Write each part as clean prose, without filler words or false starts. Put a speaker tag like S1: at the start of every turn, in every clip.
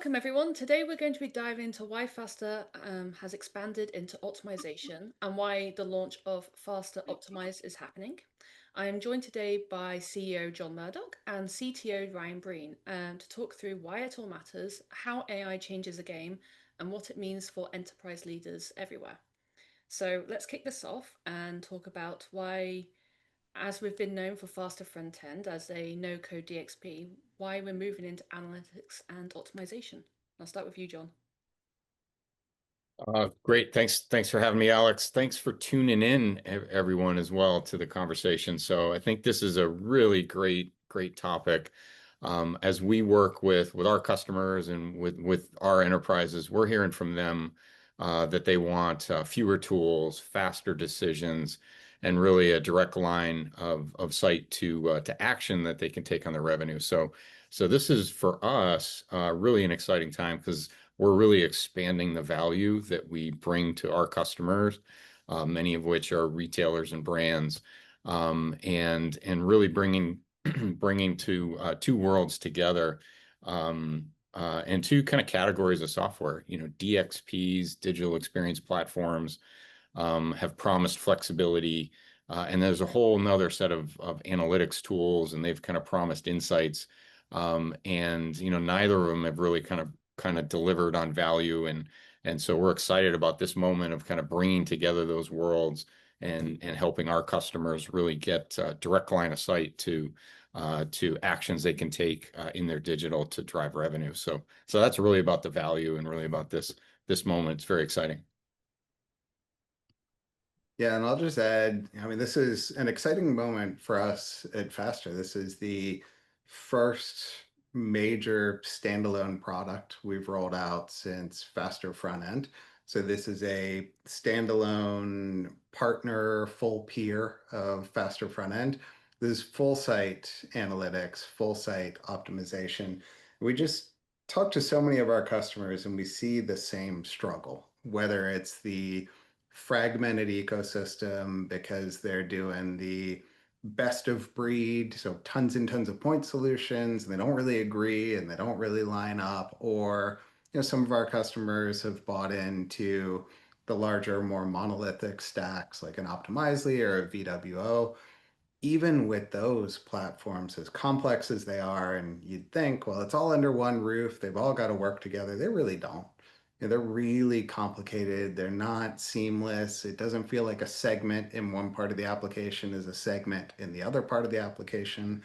S1: Welcome everyone. Today we're going to be diving into why Fastr has expanded into optimization and why the launch of Fastr Optimize is happening. I am joined today by CEO John Murdock and CTO Ryan Breen to talk through why it all matters, how AI changes the game, and what it means for enterprise leaders everywhere. So let's kick this off and talk about why, as we've been known for faster front end as a no-code DXP, why we're moving into analytics and optimization. I'll start with you, John.
S2: Great. Thanks for having me, Alex. Thanks for tuning in, everyone, as well, to the conversation. So I think this is a really great topic. As we work with our customers and with our enterprises, we're hearing from them that they want fewer tools, faster decisions, and really a direct line of sight to action that they can take on their revenue. So this is for us really an exciting time because we're really expanding the value that we bring to our customers, many of which are retailers and brands, and really bringing two worlds together, and two kind of categories of software. DXPs, digital experience platforms, have promised flexibility, and there's a whole nother set of analytics tools, and they've kind of promised insights. And neither of them have really kind of delivered on value, and so we're excited about this moment of kind of bringing together those worlds and helping our customers really get direct line of sight to actions they can take in their digital to drive revenue. So that's really about the value and really about this moment. It's very exciting.
S3: Yeah, and I'll just add, I mean, this is an exciting moment for us at Fastr. This is the first major standalone product we've rolled out since Fastr front end. So this is a standalone partner, full peer of Fastr front end. This is full site analytics, full site optimization. We just talk to so many of our customers and we see the same struggle, whether it's the fragmented ecosystem because they're doing the best of breed, so tons and tons of point solutions, and they don't really agree and they don't really line up. Or, some of our customers have bought into the larger, more monolithic stacks like an Optimizely or a VWO. Even with those platforms, as complex as they are, and you'd think, well, it's all under one roof, they've all got to work together. They really don't. They're really complicated. They're not seamless. It doesn't feel like a segment in one part of the application is a segment in the other part of the application.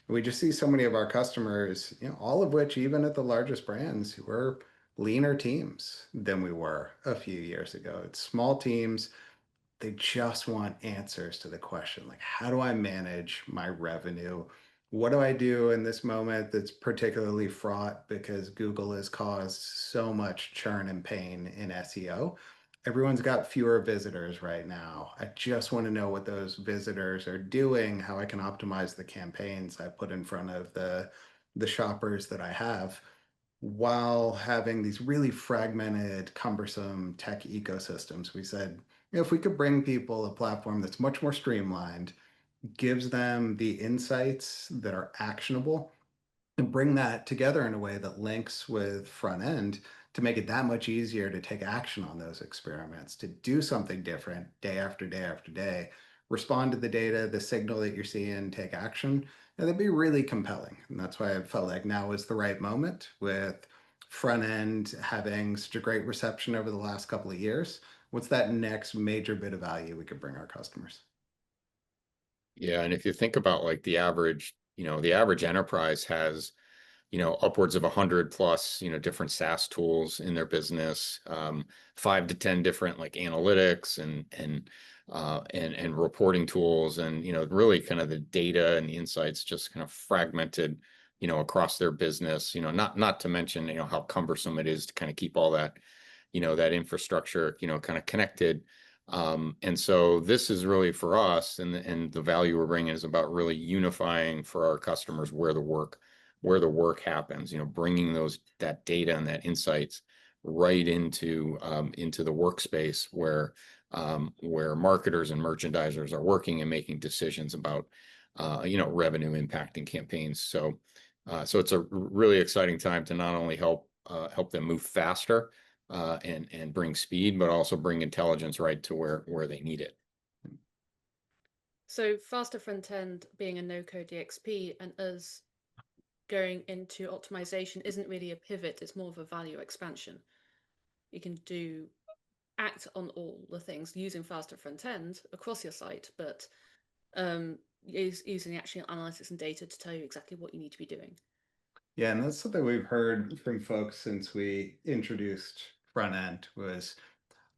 S3: We just see so many of our customers, all of which, even at the largest brands, who are leaner teams than we were a few years ago. It's small teams. They just want answers to the question, like, how do I manage my revenue? What do I do in this moment that's particularly fraught because Google has caused so much churn and pain in SEO? Everyone's got fewer visitors right now. I just want to know what those visitors are doing, how I can optimize the campaigns I put in front of the shoppers that I have, while having these really fragmented, cumbersome tech ecosystems. We said, if we could bring people a platform that's much more streamlined, gives them the insights that are actionable, and bring that together in a way that links with front end to make it that much easier to take action on those experiments, to do something different day after day after day, respond to the data, the signal that you're seeing, take action. And that'd be really compelling. And that's why I felt like now is the right moment, with front end having such a great reception over the last couple of years. What's that next major bit of value we could bring our customers?
S2: Yeah, and if you think about like the average enterprise has upwards of 100 plus, different SaaS tools in their business, 5 to 10 different like analytics and reporting tools, and really kind of the data and the insights just kind of fragmented, across their business. Not to mention how cumbersome it is to kind of keep all that, that infrastructure, kind of connected. And so this is really for us, and the value we're bringing is about really unifying for our customers where the work happens, bringing that data and that insights right into the workspace where marketers and merchandisers are working and making decisions about revenue impacting campaigns. So it's a really exciting time to not only help help them move faster and bring speed, but also bring intelligence right to where they need it.
S1: So faster front end being a no-code DXP and us going into optimization isn't really a pivot, it's more of a value expansion. You can act on all the things using faster front end across your site, but using the actual analytics and data to tell you exactly what you need to be doing.
S3: Yeah, and that's something we've heard from folks since we introduced front end was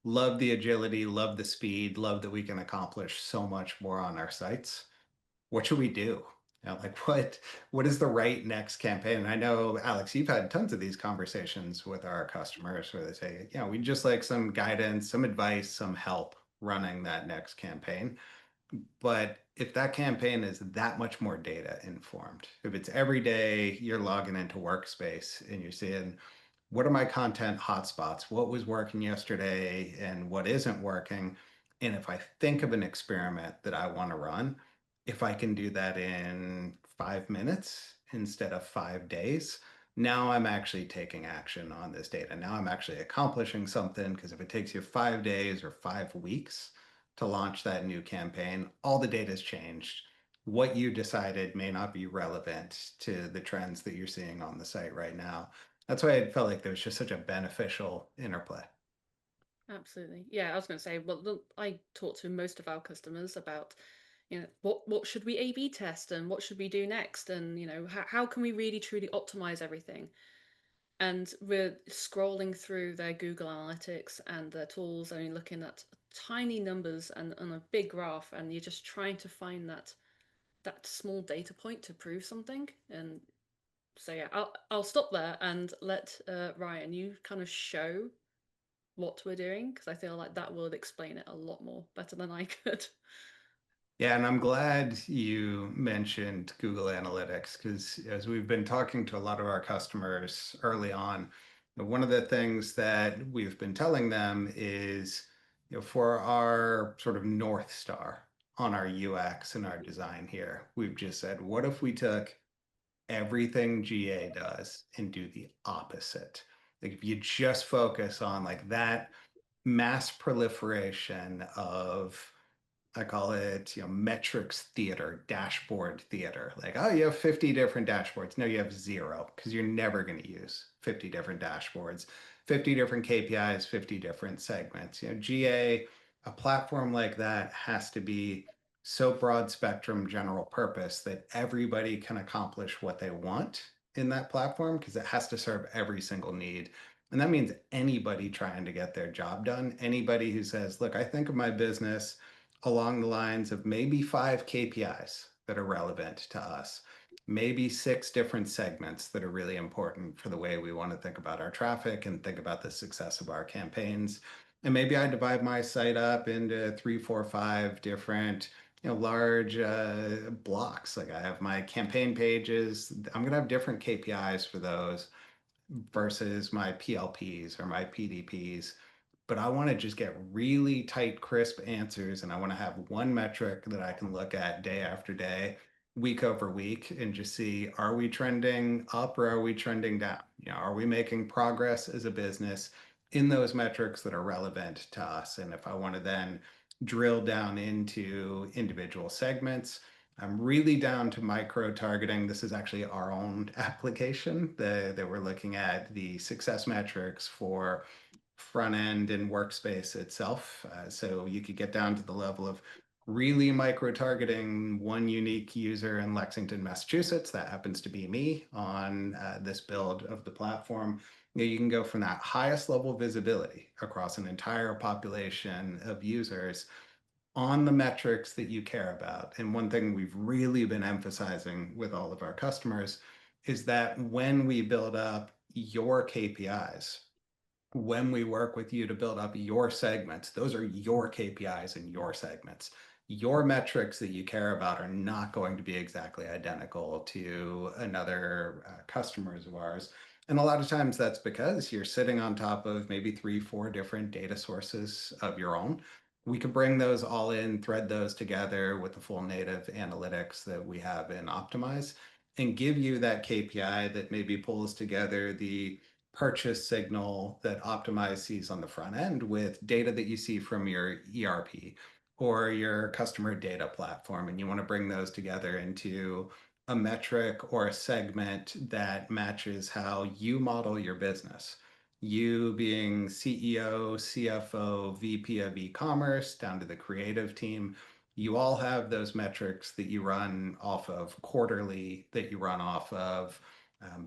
S3: love the agility, love the speed, love that we can accomplish so much more on our sites. What should we do? You know, like what is the right next campaign? And I know, Alex, you've had tons of these conversations with our customers where they say, yeah, we just like some guidance, some advice, some help running that next campaign. But if that campaign is that much more data informed, if it's every day you're logging into Workspace and you're seeing what are my content hotspots, what was working yesterday and what isn't working, and if I think of an experiment that I want to run, if I can do that in 5 minutes instead of 5 days, now I'm actually taking action on this data. Now I'm actually accomplishing something, because if it takes you 5 days or 5 weeks to launch that new campaign, all the data's changed. What you decided may not be relevant to the trends that you're seeing on the site right now. That's why I felt like there was just such a beneficial interplay.
S1: Absolutely. Yeah, I was going to say, well, look, I talk to most of our customers about, what should we A/B test and what should we do next, and how can we really truly optimize everything? And we're scrolling through their Google Analytics and their tools, and you're looking at tiny numbers and a big graph, and you're just trying to find that small data point to prove something. And so yeah, I'll stop there and let Ryan, you kind of show what we're doing, because I feel like that will explain it a lot more better than I could.
S3: Yeah, and I'm glad you mentioned Google Analytics, because as we've been talking to a lot of our customers early on, one of the things that we've been telling them is, for our sort of North Star on our UX and our design here, we've just said, what if we took everything GA does and do the opposite? Like if you just focus on like that mass proliferation of, I call it, metrics theater, dashboard theater. Like, oh, you have 50 different dashboards. No, you have zero, because you're never going to use 50 different dashboards, 50 different KPIs, 50 different segments. GA, a platform like that has to be so broad spectrum, general purpose that everybody can accomplish what they want in that platform, because it has to serve every single need. And that means anybody trying to get their job done, anybody who says, look, I think of my business along the lines of maybe 5 KPIs that are relevant to us, maybe 6 different segments that are really important for the way we want to think about our traffic and think about the success of our campaigns. And maybe I divide my site up into 3, 4, 5 different large blocks. Like I have my campaign pages. I'm going to have different KPIs for those versus my PLPs or my PDPs. But I want to just get really tight, crisp answers. And I want to have one metric that I can look at day after day, week over week, and just see, are we trending up or are we trending down? Are we making progress as a business in those metrics that are relevant to us? And if I want to then drill down into individual segments, I'm really down to micro targeting. This is actually our own application that we're looking at the success metrics for front end and workspace itself. So you could get down to the level of really micro targeting one unique user in Lexington, Massachusetts. That happens to be me on this build of the platform. You can go from that highest level visibility across an entire population of users on the metrics that you care about. And one thing we've really been emphasizing with all of our customers is that when we build up your KPIs, when we work with you to build up your segments, those are your KPIs and your segments. Your metrics that you care about are not going to be exactly identical to another customers of ours. And a lot of times that's because you're sitting on top of maybe 3, 4 different data sources of your own. We can bring those all in, thread those together with the full native analytics that we have in Optimize, and give you that KPI that maybe pulls together the purchase signal that Optimize sees on the front end with data that you see from your ERP or your customer data platform, and you want to bring those together into a metric or a segment that matches how you model your business. You being CEO, CFO, VP of e-commerce, down to the creative team, you all have those metrics that you run off of quarterly, that you run off of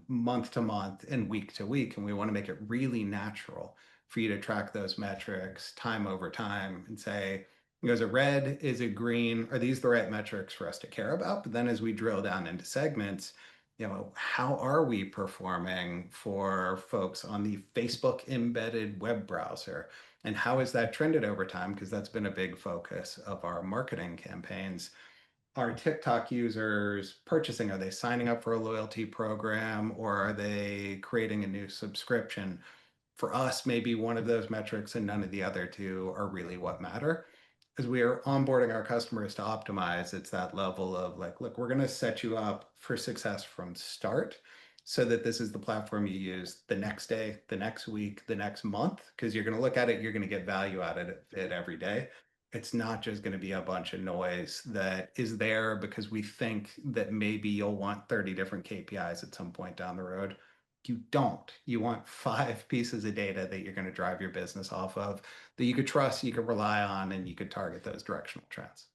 S3: month to month and week to week. And we want to make it really natural for you to track those metrics time over time and say, is it red? Is it green? Are these the right metrics for us to care about? But then as we drill down into segments, how are we performing for folks on the Facebook embedded web browser? And how has that trended over time? Because that's been a big focus of our marketing campaigns. Are TikTok users purchasing? Are they signing up for a loyalty program, or are they creating a new subscription? For us, maybe one of those metrics and none of the other two are really what matter. As we are onboarding our customers to Optimize, it's that level of like, look, we're going to set you up for success from start so that this is the platform you use the next day, the next week, the next month, because you're going to look at it, you're going to get value out of it every day. It's not just going to be a bunch of noise that is there because we think that maybe you'll want 30 different KPIs at some point down the road. You don't. You want 5 pieces of data that you're going to drive your business off of, that you could trust, you could rely on, and you could target those directional trends.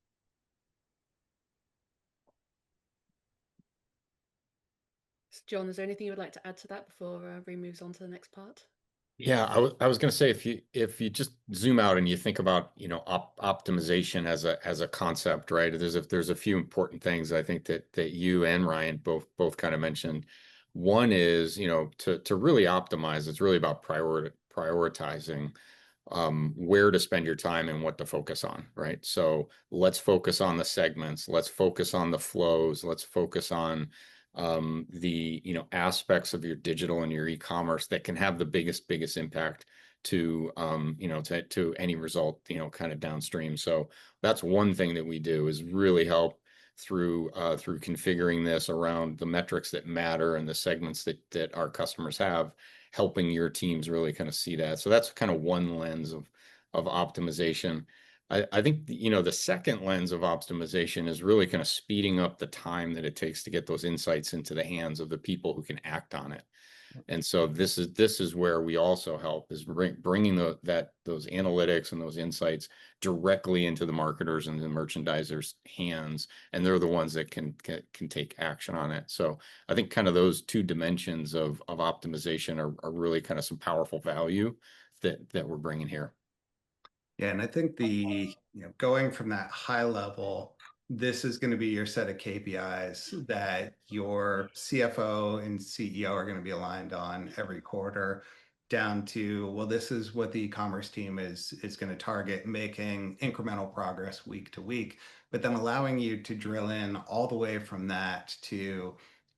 S1: John, is there anything you would like to add to that before Breen moves on to the next part?
S2: Yeah, I was going to say if you just zoom out and you think about optimization as a concept, right? There's a few important things I think that you and Ryan both kind of mentioned. One is to really optimize. It's really about prioritizing where to spend your time and what to focus on, right? So let's focus on the segments. Let's focus on the flows. Let's focus on the aspects of your digital and your e-commerce that can have the biggest impact to to any result kind of downstream. So that's one thing that we do is really help through configuring this around the metrics that matter and the segments that our customers have, helping your teams really kind of see that. So that's kind of one lens of optimization. I think the second lens of optimization is really kind of speeding up the time that it takes to get those insights into the hands of the people who can act on it. And so this is where we also help, is bringing those analytics and those insights directly into the marketers and the merchandisers' hands, and they're the ones that can take action on it. So I think kind of those two dimensions of optimization are really kind of some powerful value that we're bringing here.
S3: Yeah, and I think going from that high level, this is going to be your set of KPIs that your CFO and CEO are going to be aligned on every quarter, down to, well, this is what the e-commerce team is going to target, making incremental progress week to week, but then allowing you to drill in all the way from that to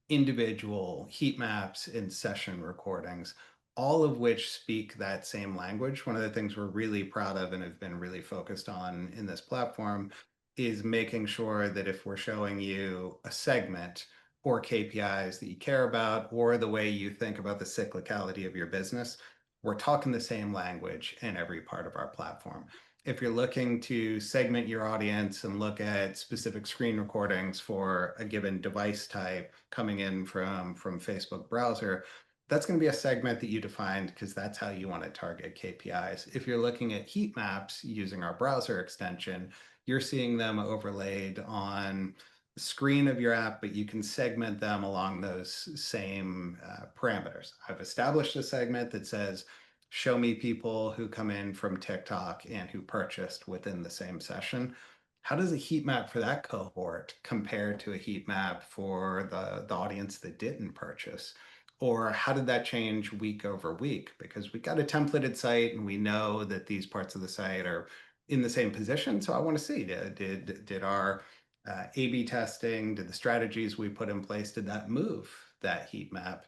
S3: individual heat maps and session recordings, all of which speak that same language. One of the things we're really proud of and have been really focused on in this platform is making sure that if we're showing you a segment or KPIs that you care about, or the way you think about the cyclicality of your business, we're talking the same language in every part of our platform. If you're looking to segment your audience and look at specific screen recordings for a given device type coming in from Facebook browser, that's going to be a segment that you defined because that's how you want to target KPIs. If you're looking at heat maps using our browser extension, you're seeing them overlaid on the screen of your app, but you can segment them along those same parameters. I've established a segment that says, show me people who come in from TikTok and who purchased within the same session. How does a heat map for that cohort compare to a heat map for the audience that didn't purchase? Or how did that change week over week? Because we got a templated site and we know that these parts of the site are in the same position. So I want to see, did our A/B testing, did the strategies we put in place, did that move that heat map?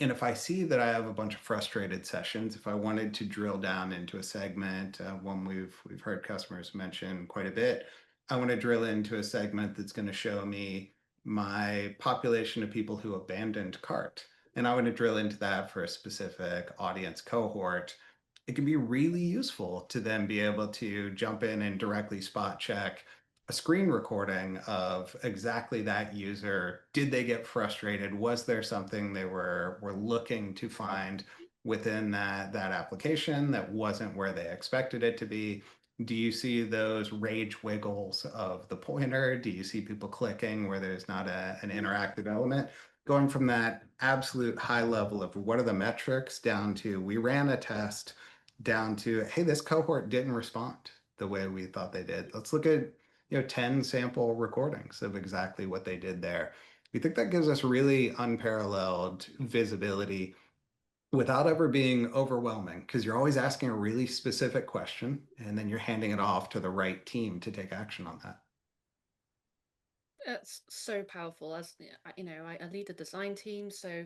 S3: And if I see that I have a bunch of frustrated sessions, if I wanted to drill down into a segment, one we've heard customers mention quite a bit, I want to drill into a segment that's going to show me my population of people who abandoned cart. and I want to drill into that for a specific audience cohort, it can be really useful to then be able to jump in and directly spot check a screen recording of exactly that user. Did they get frustrated? Was there something they were looking to find within that application that wasn't where they expected it to be? Do you see those rage wiggles of the pointer? Do you see people clicking where there's not an interactive element? Going from that absolute high level of what are the metrics down to we ran a test, down to, hey, this cohort didn't respond the way we thought they did. Let's look at 10 sample recordings of exactly what they did there. We think that gives us really unparalleled visibility without ever being overwhelming, because you're always asking a really specific question and then you're handing it off to the right team to take action on that.
S1: It's so powerful. As you know, I lead a design team, so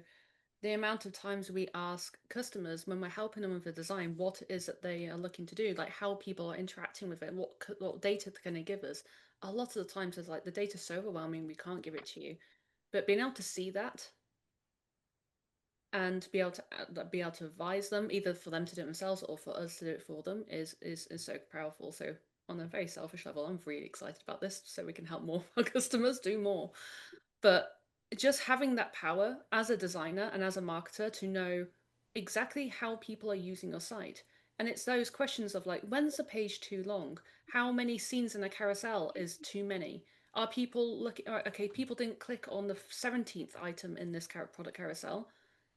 S1: the amount of times we ask customers when we're helping them with the design, what it is that they are looking to do, like how people are interacting with it, what data they're going to give us. A lot of the times, it's like the data's so overwhelming, we can't give it to you. But being able to see that and be able to advise them, either for them to do it themselves or for us to do it for them, is so powerful. So on a very selfish level, I'm really excited about this, so we can help more of our customers do more. But just having that power as a designer and as a marketer to know exactly how people are using your site. And it's those questions of like, when's a page too long? How many scenes in a carousel is too many? Are people looking, okay, people didn't click on the 17th item in this product carousel.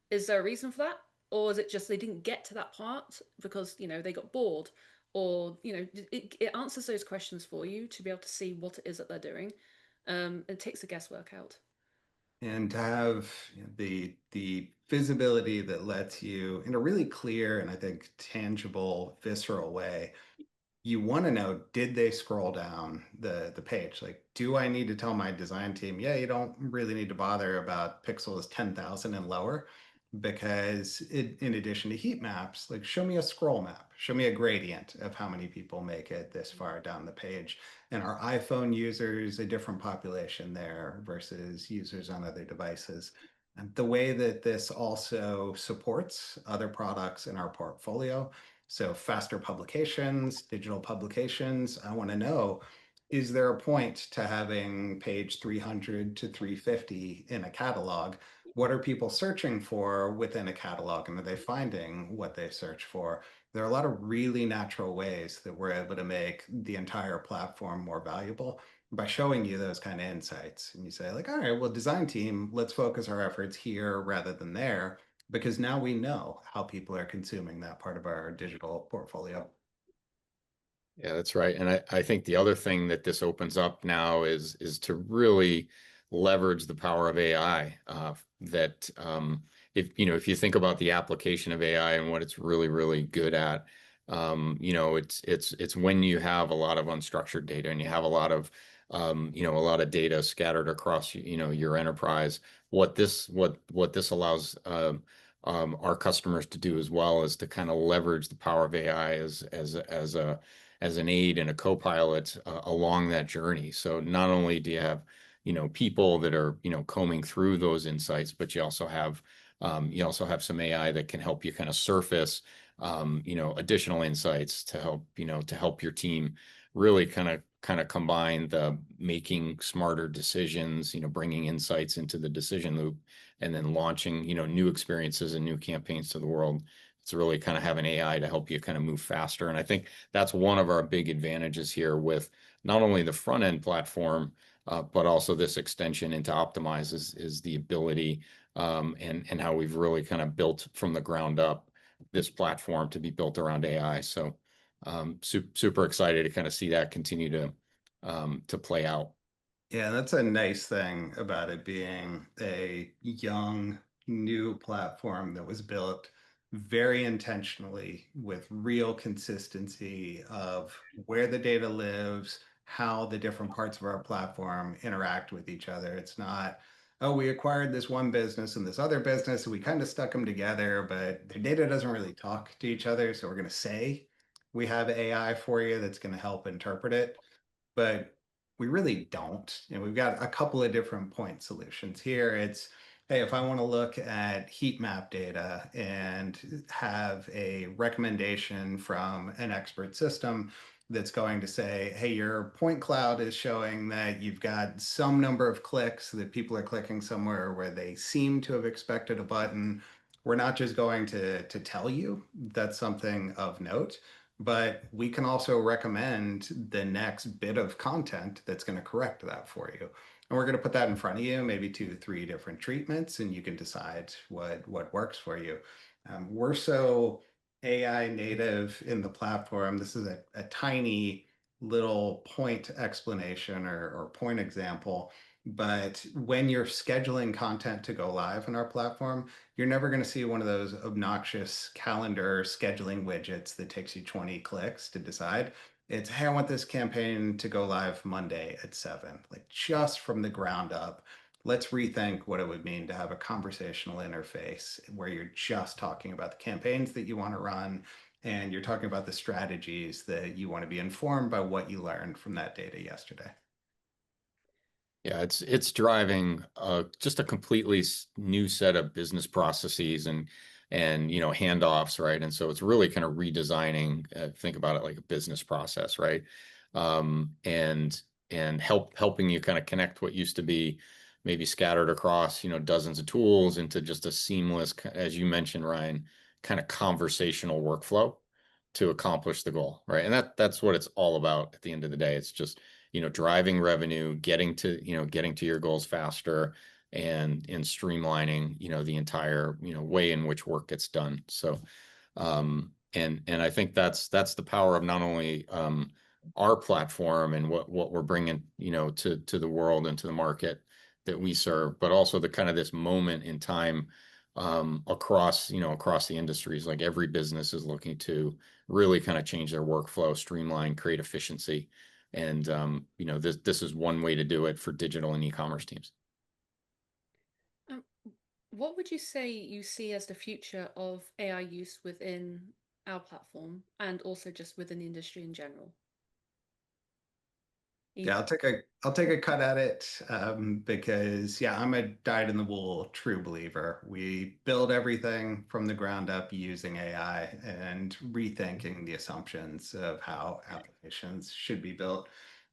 S1: Is there a reason for that? Or is it just they didn't get to that part because, they got bored? Or, it answers those questions for you to be able to see what it is that they're doing. It takes the guesswork out.
S3: And to have the visibility that lets you, in a really clear and I think tangible, visceral way, you want to know, did they scroll down the page? Like, do I need to tell my design team, yeah, you don't really need to bother about pixels 10,000 and lower, because in addition to heat maps, like, show me a scroll map, show me a gradient of how many people make it this far down the page. And our iPhone users, a different population there versus users on other devices. And the way that this also supports other products in our portfolio, so Fastr publications, digital publications, I want to know, is there a point to having page 300 to 350 in a catalog? What are people searching for within a catalog, and are they finding what they search for? There are a lot of really natural ways that we're able to make the entire platform more valuable by showing you those kind of insights. And you say like, all right, well, design team, let's focus our efforts here rather than there, because now we know how people are consuming that part of our digital portfolio.
S2: Yeah, that's right. And I think the other thing that this opens up now is to really leverage the power of AI. That if you think about the application of AI and what it's really, really good at, it's when you have a lot of unstructured data and you have a lot of a lot of data scattered across your enterprise. What this allows our customers to do as well is to kind of leverage the power of AI as an aid and a co-pilot along that journey. So not only do you have, people that are, combing through those insights, but you also have some AI that can help you kind of surface, additional insights to help your team really kind of combine the making smarter decisions, bringing insights into the decision loop, and then launching, new experiences and new campaigns to the world. It's really kind of having AI to help you kind of move faster. And I think that's one of our big advantages here with not only the front end platform, but also this extension into Optimize is the ability and how we've really kind of built from the ground up this platform to be built around AI. So super excited to kind of see that continue to play out.
S3: Yeah, that's a nice thing about it being a young, new platform that was built very intentionally with real consistency of where the data lives, how the different parts of our platform interact with each other. It's not, oh, we acquired this one business and this other business, and we kind of stuck them together, but their data doesn't really talk to each other. So we're going to say we have AI for you that's going to help interpret it. But we really don't. We've got a couple of different point solutions here. It's, hey, if I want to look at heat map data and have a recommendation from an expert system that's going to say, hey, your point cloud is showing that you've got some number of clicks that people are clicking somewhere where they seem to have expected a button. We're not just going to tell you that's something of note, but we can also recommend the next bit of content that's going to correct that for you. And we're going to put that in front of you, maybe 2, 3 different treatments, and you can decide what works for you. We're so AI native in the platform. This is a tiny little point explanation or point example. But when you're scheduling content to go live in our platform, you're never going to see one of those obnoxious calendar scheduling widgets that takes you 20 clicks to decide. It's, hey, I want this campaign to go live Monday at 7. Like, just from the ground up, let's rethink what it would mean to have a conversational interface where you're just talking about the campaigns that you want to run and you're talking about the strategies that you want to be informed by what you learned from that data yesterday.
S2: Yeah, it's driving just a completely new set of business processes and handoffs, right? And so it's really kind of redesigning. Think about it like a business process, right? And helping you kind of connect what used to be maybe scattered across dozens of tools into just a seamless, as you mentioned, Ryan, kind of conversational workflow to accomplish the goal, right? And that's what it's all about at the end of the day. It's just driving revenue, getting to your goals faster, and streamlining the entire way in which work gets done. So and I think that's the power of not only our platform and what we're bringing to the world and to the market that we serve, but also the kind of this moment in time across the industries. Like every business is looking to really kind of change their workflow, streamline, create efficiency. And this is one way to do it for digital and e-commerce teams.
S1: Um, what would you say you see as the future of AI use within our platform and also just within the industry in general?
S3: Yeah, I'll take a cut at it because yeah, I'm a dyed-in-the-wool true believer. We build everything from the ground up using AI and rethinking the assumptions of how applications should be built.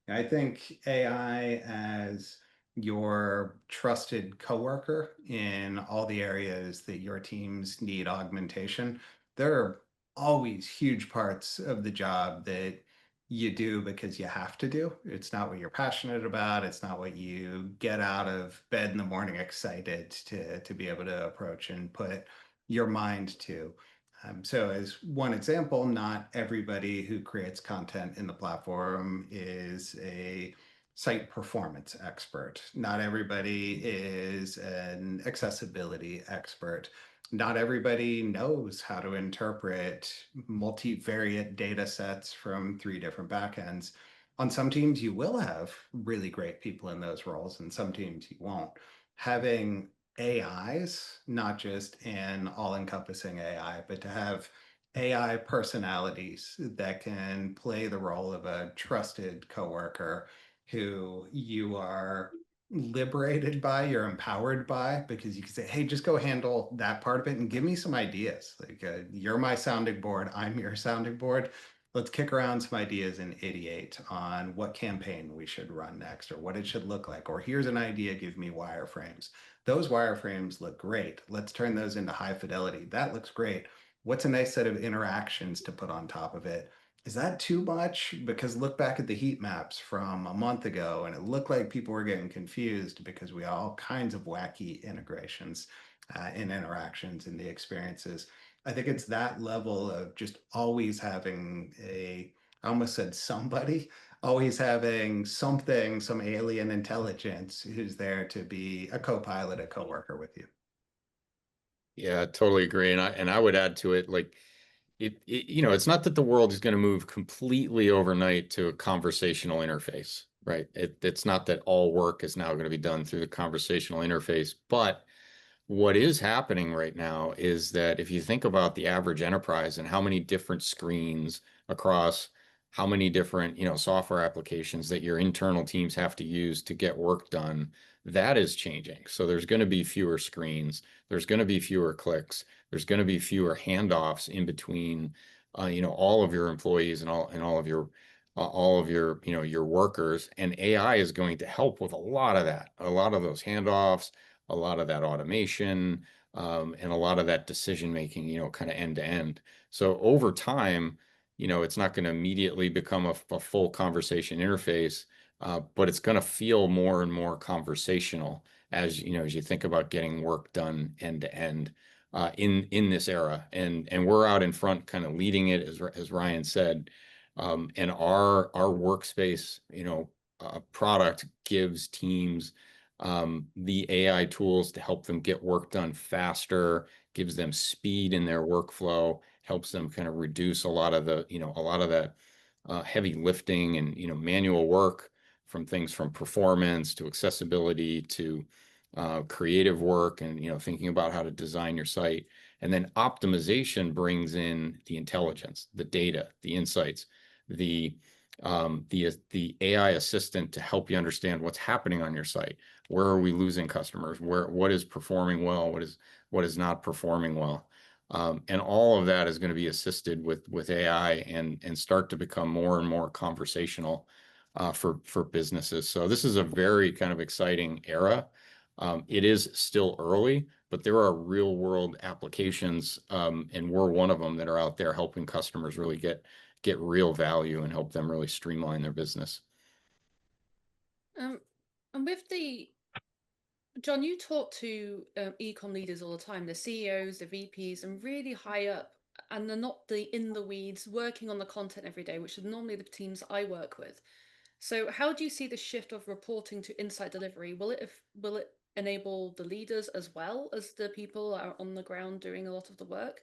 S3: I think AI as your trusted coworker in all the areas that your teams need augmentation. There are always huge parts of the job that you do because you have to do. It's not what you're passionate about. It's not what you get out of bed in the morning excited to be able to approach and put your mind to. So as one example, not everybody who creates content in the platform is a site performance expert. Not everybody is an accessibility expert. Not everybody knows how to interpret multivariate data sets from 3 different backends. On some teams, you will have really great people in those roles, and some teams you won't. Having AIs, not just an all-encompassing AI, but to have AI personalities that can play the role of a trusted coworker who you are liberated by, you're empowered by, because you can say, hey, just go handle that part of it and give me some ideas. Like, you're my sounding board, I'm your sounding board. Let's kick around some ideas and ideate on what campaign we should run next or what it should look like. Or here's an idea, give me wireframes. Those wireframes look great. Let's turn those into high fidelity. That looks great. What's a nice set of interactions to put on top of it? Is that too much? Because look back at the heat maps from a month ago, and it looked like people were getting confused because we had all kinds of wacky integrations and interactions in the experiences. I think it's that level of just always having I almost said somebody, always having something, some alien intelligence who's there to be a co-pilot, a coworker with you.
S2: Yeah, totally agree. And I would add to it, like it's not that the world is going to move completely overnight to a conversational interface, right? It's not that all work is now going to be done through the conversational interface, but what is happening right now is that if you think about the average enterprise and how many different screens across how many different, software applications that your internal teams have to use to get work done, that is changing. So there's going to be fewer screens, there's going to be fewer clicks, there's going to be fewer handoffs in between, all of your employees and all of your, your workers. And AI is going to help with a lot of that, a lot of those handoffs, a lot of that automation, and a lot of that decision making, kind of end to end. So over time, it's not going to immediately become a full conversation interface, but it's going to feel more and more conversational as you think about getting work done end to end in this era. And we're out in front, kind of leading it, as Ryan said. And our workspace, product gives teams the AI tools to help them get work done faster, gives them speed in their workflow, helps them kind of reduce a lot of that heavy lifting and, manual work, from things from performance to accessibility to creative work, and, thinking about how to design your site. And then optimization brings in the intelligence, the data, the insights, the the AI assistant to help you understand what's happening on your site. Where are we losing customers? What is performing well? What is not performing well? And all of that is going to be assisted with AI, and start to become more and more conversational for businesses. So this is a very kind of exciting era. It is still early, but there are real world applications, and we're one of them, that are out there helping customers really get real value and help them really streamline their business.
S1: And with the John, you talk to ecom leaders all the time, the CEOs, the VPs, and really high up, and they're not the in the weeds working on the content every day, which are normally the teams I work with. So, how do you see the shift of reporting to insight delivery? Will it enable the leaders as well as the people that are on the ground doing a lot of the work?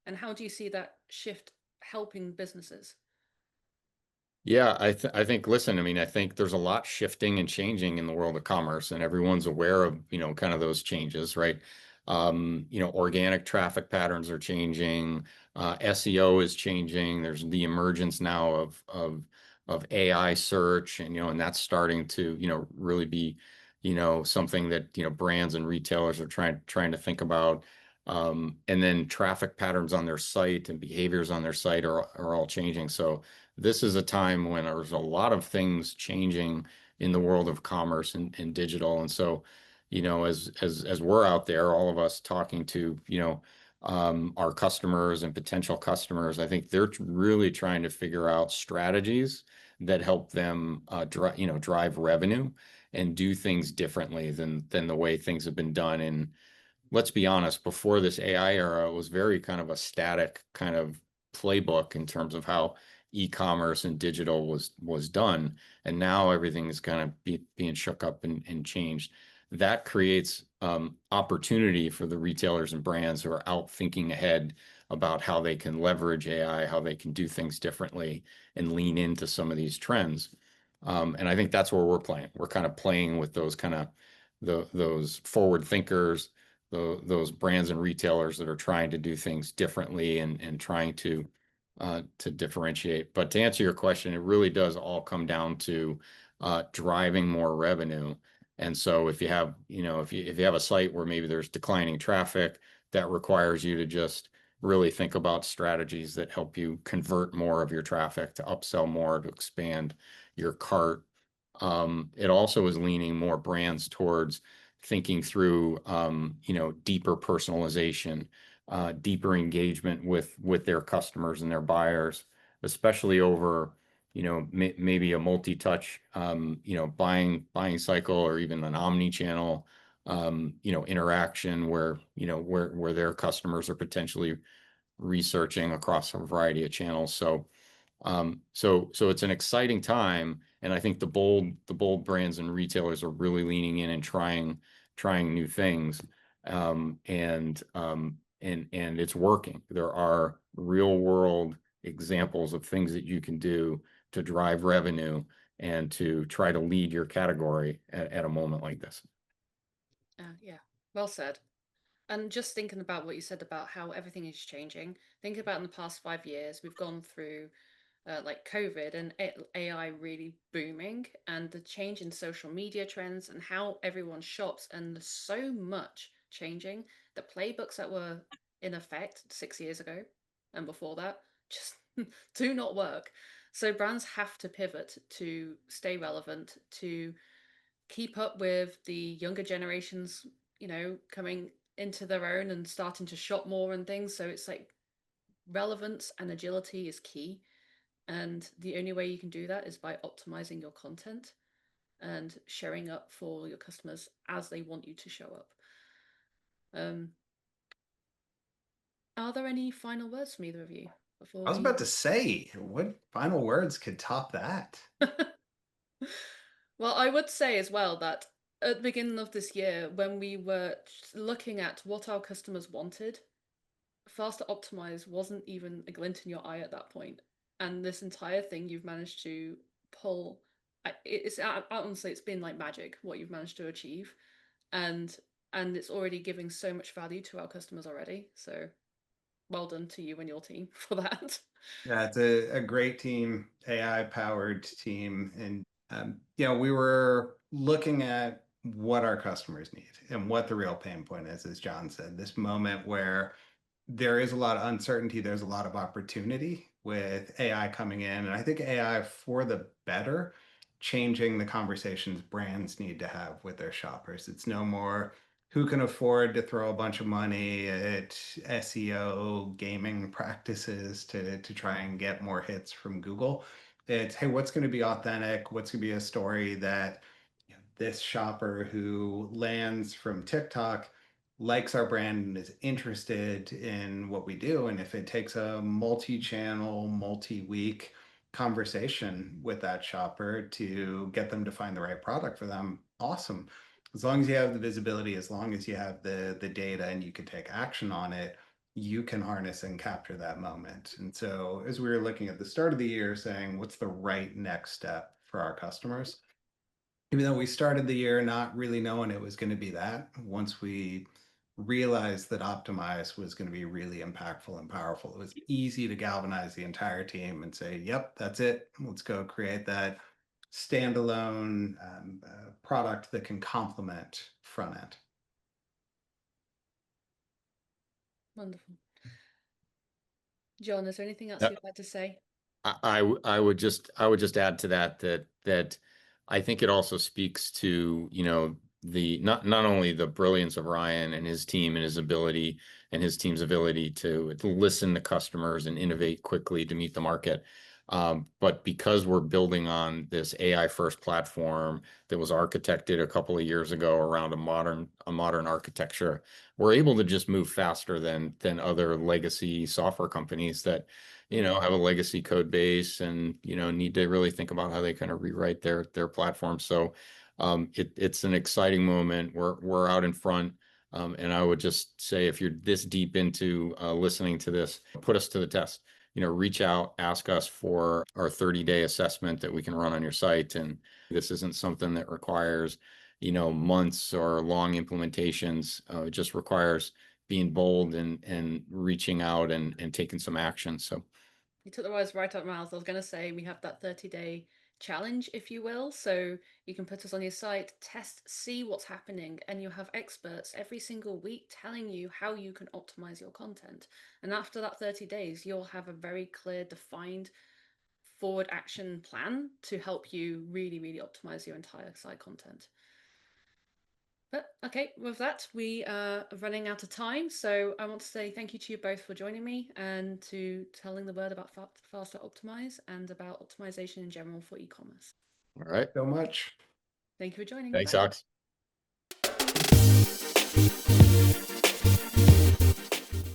S1: And how do you see that shift helping businesses?
S2: Yeah, I think, listen, I mean, I think there's a lot shifting and changing in the world of commerce, and everyone's aware of, kind of those changes, right? Organic traffic patterns are changing, SEO is changing. There's the emergence now of AI search, and that's starting to, really be, something that, brands and retailers are trying to think about. And then traffic patterns on their site and behaviors on their site are all changing. So this is a time when there's a lot of things changing in the world of commerce and digital. And so, as we're out there, all of us talking to, our customers and potential customers, I think they're really trying to figure out strategies that help them drive revenue and do things differently than the way things have been done. And let's be honest, before this AI era, it was very kind of a static kind of playbook in terms of how e-commerce and digital was done. And now everything is kind of being shook up and changed. That creates opportunity for the retailers and brands who are out thinking ahead about how they can leverage AI, how they can do things differently, and lean into some of these trends. And I think that's where we're playing. We're kind of playing with those kind of those forward thinkers, those brands and retailers that are trying to do things differently, and trying to differentiate. But to answer your question, it really does all come down to driving more revenue. And so if you have, if you have a site where maybe there's declining traffic, that requires you to just really think about strategies that help you convert more of your traffic, to upsell more, to expand your cart. It also is leaning more brands towards thinking through, deeper personalization, deeper engagement with their customers and their buyers, especially over, maybe a multi-touch, buying cycle, or even an omni-channel, interaction where their customers are potentially researching across a variety of channels. So it's an exciting time, and I think the bold brands and retailers are really leaning in and trying new things, and it's working. There are real world examples of things that you can do to drive revenue and to try to lead your category at a moment like this.
S1: Yeah, well said. And just thinking about what you said about how everything is changing, think about in the past 5 years, we've gone through like COVID and AI really booming, and the change in social media trends and how everyone shops, and there's so much changing. The playbooks that were in effect 6 years ago and before that just do not work. So brands have to pivot to stay relevant, to keep up with the younger generations, coming into their own and starting to shop more and things. So it's like relevance and agility is key. And the only way you can do that is by optimizing your content and showing up for your customers as they want you to show up. Are there any final words from either of you before
S3: I was
S1: we?
S3: about to say, what final words could top that?
S1: Well, I would say as well that at the beginning of this year, when we were looking at what our customers wanted, Faster Optimize wasn't even a glint in your eye at that point. And this entire thing you've managed to pull, it's honestly, it's been like magic what you've managed to achieve, and it's already giving so much value to our customers already. So well done to you and your team for that.
S3: Yeah, it's a great team, AI powered team. And, we were looking at what our customers need and what the real pain point is, as John said, this moment where there is a lot of uncertainty, there's a lot of opportunity with AI coming in. And I think AI for the better, changing the conversations brands need to have with their shoppers. It's no more who can afford to throw a bunch of money at SEO gaming practices to try and get more hits from Google. It's, hey, what's going to be authentic? What's going to be a story that this shopper who lands from TikTok likes our brand and is interested in what we do. And if it takes a multi-channel, multi-week conversation with that shopper to get them to find the right product for them, awesome. As long as you have the visibility, as long as you have the data and you can take action on it, you can harness and capture that moment. And so as we were looking at the start of the year saying, what's the right next step for our customers? Even though we started the year not really knowing it was going to be that, once we realized that Optimize was going to be really impactful and powerful, it was easy to galvanize the entire team and say, yep, that's it. Let's go create that standalone product that can complement front end.
S1: Wonderful. John, is there anything else
S2: Yeah.
S1: you'd like to say?
S2: I would just add to that I think it also speaks to, the not only the brilliance of Ryan and his team and his ability and his team's ability to listen to customers and innovate quickly to meet the market. But because we're building on this AI first platform that was architected a couple of years ago around a modern architecture, we're able to just move faster than other legacy software companies that have a legacy code base and need to really think about how they kind of rewrite their platform. So it's an exciting moment. We're out in front. And I would just say, if you're this deep into listening to this, put us to the test. Reach out, ask us for our 30-day assessment that we can run on your site. And this isn't something that requires, months or long implementations. It just requires being bold and reaching out and taking some action. So
S1: You took the words right out of my mouth. I was going to say we have that 30-day challenge, if you will. So you can put us on your site, test, see what's happening, and you have experts every single week telling you how you can optimize your content. And after that 30 days, you'll have a very clear, defined forward action plan to help you really, really optimize your entire site content. But okay, with that, we are running out of time. So I want to say thank you to you both for joining me and to telling the word about Faster Optimize and about optimization in general for e-commerce.
S2: all right.
S3: So much.
S1: Thank you for joining.
S2: Thanks,
S1: Bye.
S2: Alex.